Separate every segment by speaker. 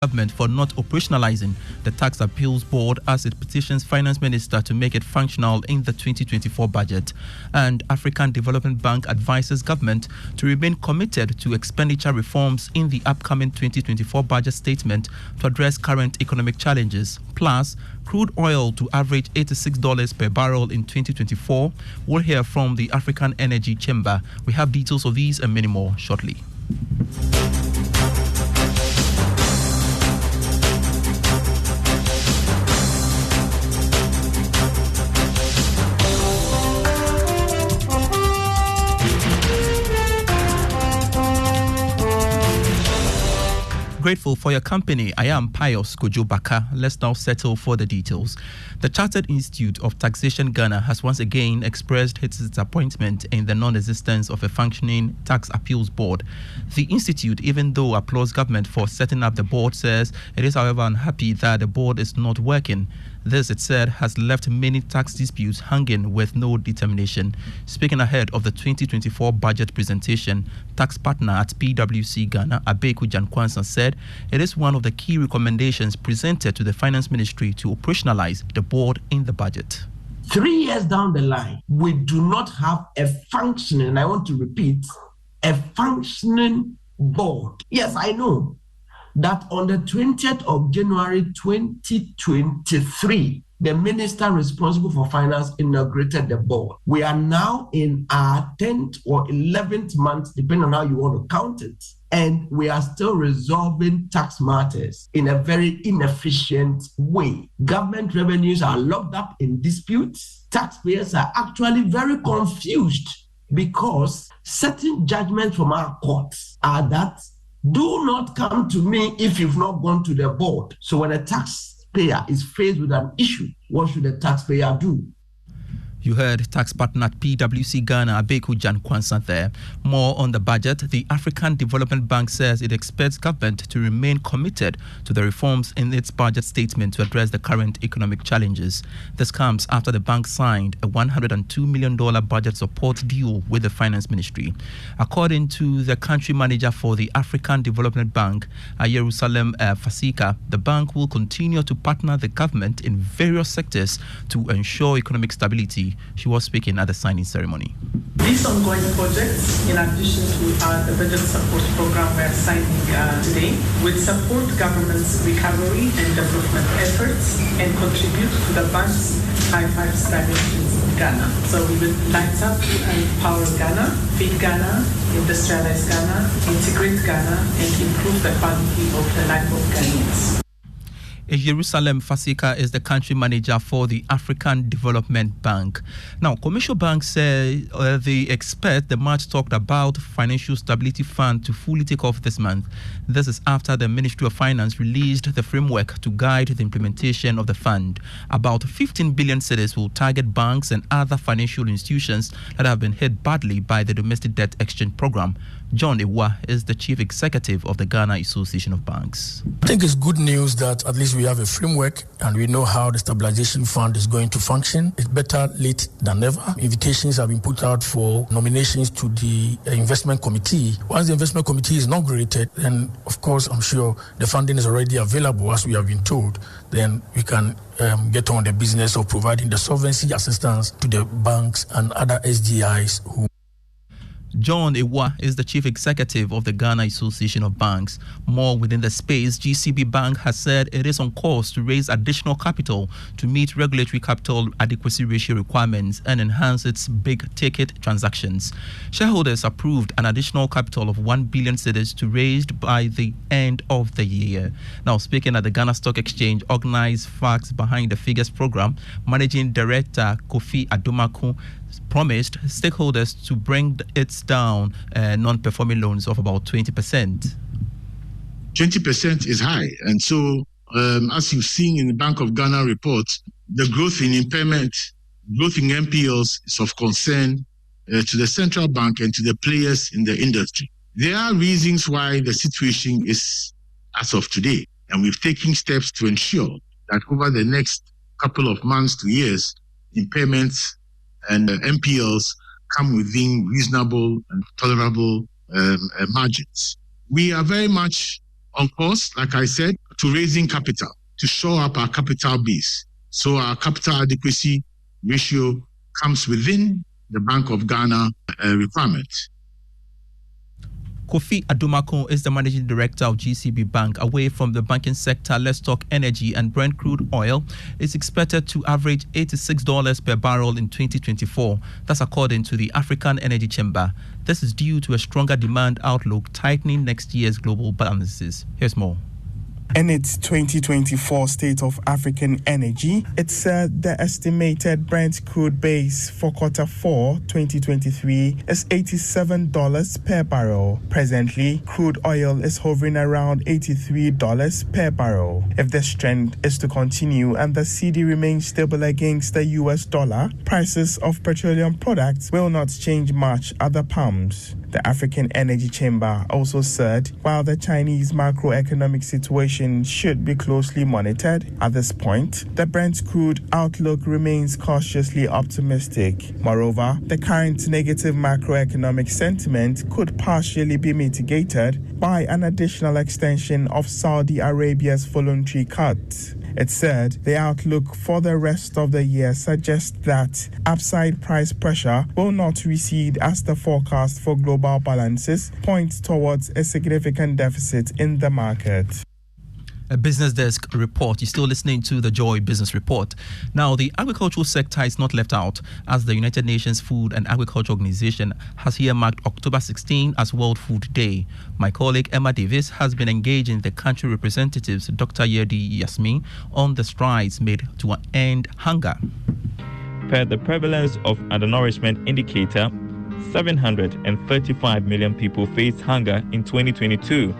Speaker 1: government for not operationalizing the Tax Appeals Board as it petitions Finance Minister to make it functional in the 2024 budget. And African Development Bank advises government to remain committed to expenditure reforms in the upcoming 2024 budget statement to address current economic challenges. Plus, crude oil to average $86 per barrel in 2024. We'll hear from the African Energy Chamber. We have details of these and many more shortly. Grateful for your company. I am Pius Kojobaka. Let's now settle for the details. The Chartered Institute of Taxation Ghana has once again expressed its disappointment in the non-existence of a functioning tax appeals board. The institute, even though applauds government for setting up the board, says it is, however, unhappy that the board is not working. This, it said, has left many tax disputes hanging with no determination. Speaking ahead of the 2024 budget presentation, tax partner at PwC Ghana, Abeku Jankwansa, said it is one of the key recommendations presented to the Finance Ministry to operationalize the board in the budget.
Speaker 2: 3 years down the line, we do not have a functioning, and I want to repeat, a functioning board. Yes, I know that on the 20th of January 2023, the minister responsible for finance inaugurated the board. We are now in our 10th or 11th month, depending on how you want to count it, and we are still resolving tax matters in a very inefficient way. Government revenues are locked up in disputes. Taxpayers are actually very confused because certain judgments from our courts are that do not come to me if you've not gone to the board. So when a taxpayer is faced with an issue, what should the taxpayer do?
Speaker 1: You heard tax partner at PwC Ghana, Abeku Jankwansa there. More on the budget. The African Development Bank says it expects government to remain committed to the reforms in its budget statement to address the current economic challenges. This comes after the bank signed a $102 million budget support deal with the Finance Ministry. According to the country manager for the African Development Bank, Jerusalem Fasika, the bank will continue to partner the government in various sectors to ensure economic stability. She was speaking at the signing ceremony.
Speaker 3: These ongoing projects, in addition to the budget support program we are signing today, will support government's recovery and development efforts and contribute to the bank's high-five strategies in Ghana. So we will light up and empower Ghana, feed Ghana, industrialize Ghana, integrate Ghana, and improve the quality of the life of Ghanaians.
Speaker 1: Jerusalem Fasika is the country manager for the African Development Bank. Now, Commercial Bank said they expect the much talked about Financial Stability Fund to fully take off this month. This is after the Ministry of Finance released the framework to guide the implementation of the fund. About 15 billion cedis will target banks and other financial institutions that have been hit badly by the domestic debt exchange program. John Ewa is the chief executive of the Ghana Association of Banks.
Speaker 4: I think it's good news that at least we have a framework and we know how the stabilization fund is going to function. It's better late than never. Invitations have been put out for nominations to the investment committee. Once the investment committee is inaugurated, then of course I'm sure the funding is already available as we have been told. Then we can get on the business of providing the solvency assistance to the banks and other SDIs who.
Speaker 1: John Ewa is the chief executive of the Ghana Association of Banks. More within the space, GCB Bank has said it is on course to raise additional capital to meet regulatory capital adequacy ratio requirements and enhance its big-ticket transactions. Shareholders approved an additional capital of 1 billion cedis to raised by the end of the year. Now, speaking at the Ghana Stock Exchange organized Facts Behind the Figures program, Managing Director Kofi Adomaku promised stakeholders to bring it down non-performing loans of about 20%.
Speaker 5: 20% is high. And so, as you've seen in the Bank of Ghana report, the growth in impairment, growth in NPLs is of concern to the central bank and to the players in the industry. There are reasons why the situation is as of today. And we've taken steps to ensure that over the next couple of months to years, impairments and NPLs come within reasonable and tolerable margins. We are very much on course, like I said, to raising capital, to shore up our capital base. So our capital adequacy ratio comes within the Bank of Ghana requirement.
Speaker 1: Kofi Adumako is the managing director of GCB Bank. Away from the banking sector, let's talk energy. And Brent crude oil is expected to average $86 per barrel in 2024. That's according to the African Energy Chamber. This is due to a stronger demand outlook, tightening next year's global balances. Here's more.
Speaker 6: In its 2024 State of African Energy, it said the estimated Brent crude base for quarter 4 2023 is $87 per barrel. Presently, crude oil is hovering around $83 per barrel. If this trend is to continue and the cedi remains stable against the US dollar, prices of petroleum products will not change much at the pumps. The African Energy Chamber also said while the Chinese macroeconomic situation should be closely monitored, at this point, the Brent crude outlook remains cautiously optimistic. Moreover, the current negative macroeconomic sentiment could partially be mitigated by an additional extension of Saudi Arabia's voluntary cut. It said the outlook for the rest of the year suggests that upside price pressure will not recede as the forecast for global balances points towards a significant deficit in the market.
Speaker 1: A Business Desk report. You're still listening to the Joy Business Report. Now, the agricultural sector is not left out, as the United Nations Food and Agriculture Organization has earmarked October 16 as World Food Day. My colleague Emma Davis has been engaging the country representatives, Dr. Yerdi Yasmin, on the strides made to end hunger.
Speaker 7: Per the prevalence of undernourishment indicator, 735 million people faced hunger in 2022.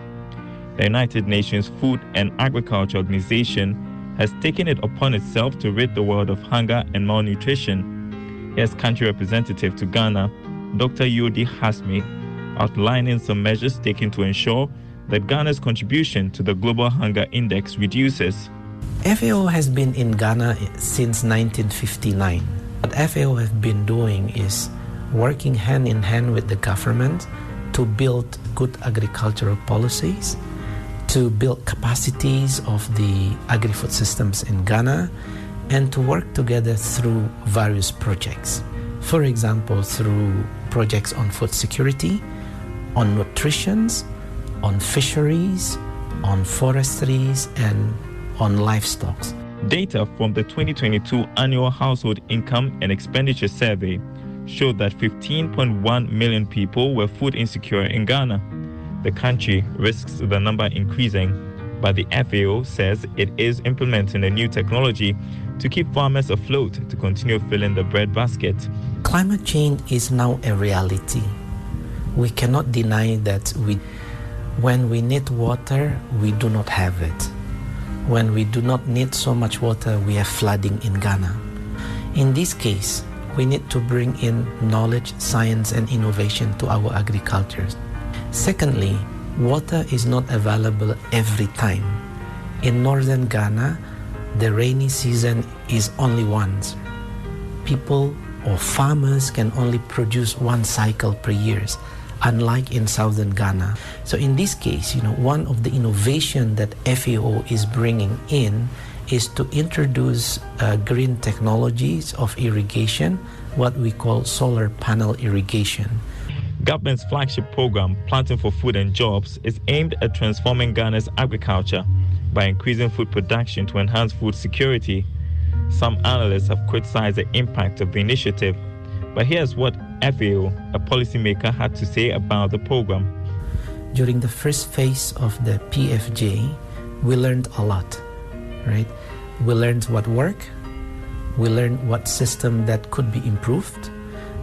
Speaker 7: The United Nations Food and Agriculture Organization has taken it upon itself to rid the world of hunger and malnutrition. Here's country representative to Ghana, Dr. Yerdi Yasmin, outlining some measures taken to ensure that Ghana's contribution to the Global Hunger Index reduces.
Speaker 8: FAO has been in Ghana since 1959. What FAO has been doing is working hand in hand with the government to build good agricultural policies, to build capacities of the agri-food systems in Ghana, and to work together through various projects. For example, through projects on food security, on nutrition, on fisheries, on forestries, and on livestock.
Speaker 7: Data from the 2022 Annual Household Income and Expenditure Survey showed that 15.1 million people were food insecure in Ghana. The country risks the number increasing, but the FAO says it is implementing a new technology to keep farmers afloat to continue filling the breadbasket.
Speaker 8: Climate change is now a reality. We cannot deny that when we need water, we do not have it. When we do not need so much water, we have flooding in Ghana. In this case, we need to bring in knowledge, science, and innovation to our agriculture. Secondly, water is not available every time. In northern Ghana, the rainy season is only once. People or farmers can only produce one cycle per year, unlike in southern Ghana. So in this case, one of the innovation that FAO is bringing in is to introduce green technologies of irrigation, what we call solar panel irrigation.
Speaker 7: Government's flagship program, Planting for Food and Jobs, is aimed at transforming Ghana's agriculture by increasing food production to enhance food security. Some analysts have criticized the impact of the initiative, but here's what FAO, a policymaker, had to say about the program.
Speaker 8: During the first phase of the PFJ, we learned a lot, right? We learned what worked. We learned what system that could be improved.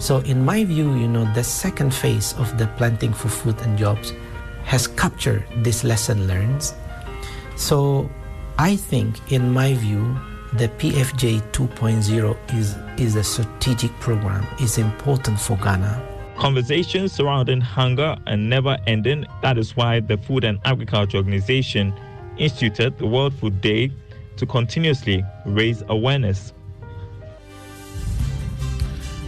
Speaker 8: So in my view, the second phase of the Planting for Food and Jobs has captured this lesson learned. So I think, in my view, the PFJ 2.0 is a strategic program, is important for Ghana.
Speaker 7: Conversations surrounding hunger are never ending. That is why the Food and Agriculture Organization instituted the World Food Day to continuously raise awareness.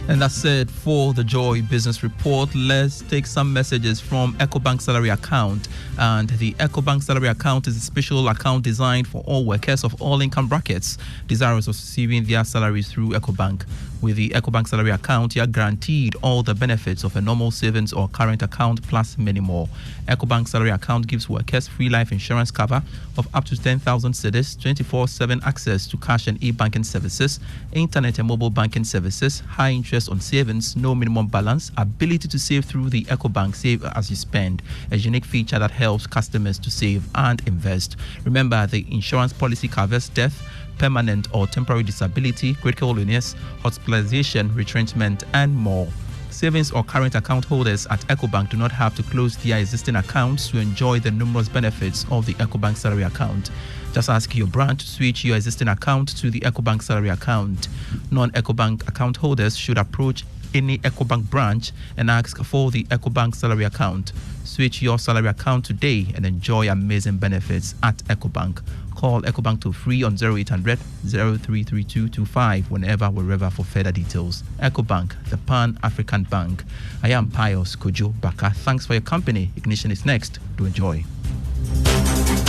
Speaker 1: And that's it for the Joy Business Report. Let's take some messages from EcoBank Salary Account. And the EcoBank Salary Account is a special account designed for all workers of all income brackets desirous of receiving their salaries through EcoBank. With the EcoBank Salary Account, you are guaranteed all the benefits of a normal savings or current account plus many more. EcoBank Salary Account gives workers free life insurance cover of up to 10,000 cedis, 24/7 access to cash and e-banking services, internet and mobile banking services, high interest on savings, no minimum balance, ability to save through the EcoBank Save as you spend, a unique feature that helps customers to save and invest. Remember, the insurance policy covers death, permanent or temporary disability, critical illness, hospitalization, retrenchment, and more. Savings or current account holders at EcoBank do not have to close their existing accounts to enjoy the numerous benefits of the EcoBank Salary Account. Just ask your branch to switch your existing account to the EcoBank Salary Account. Non-EcoBank account holders should approach any EcoBank branch and ask for the EcoBank Salary Account. Switch your salary account today and enjoy amazing benefits at EcoBank. Call EcoBank toll free on 0800 033225 wherever for further details. EcoBank, the Pan-African Bank. I am Pius Kojo Baka. Thanks for your company. Ignition is next. Do enjoy.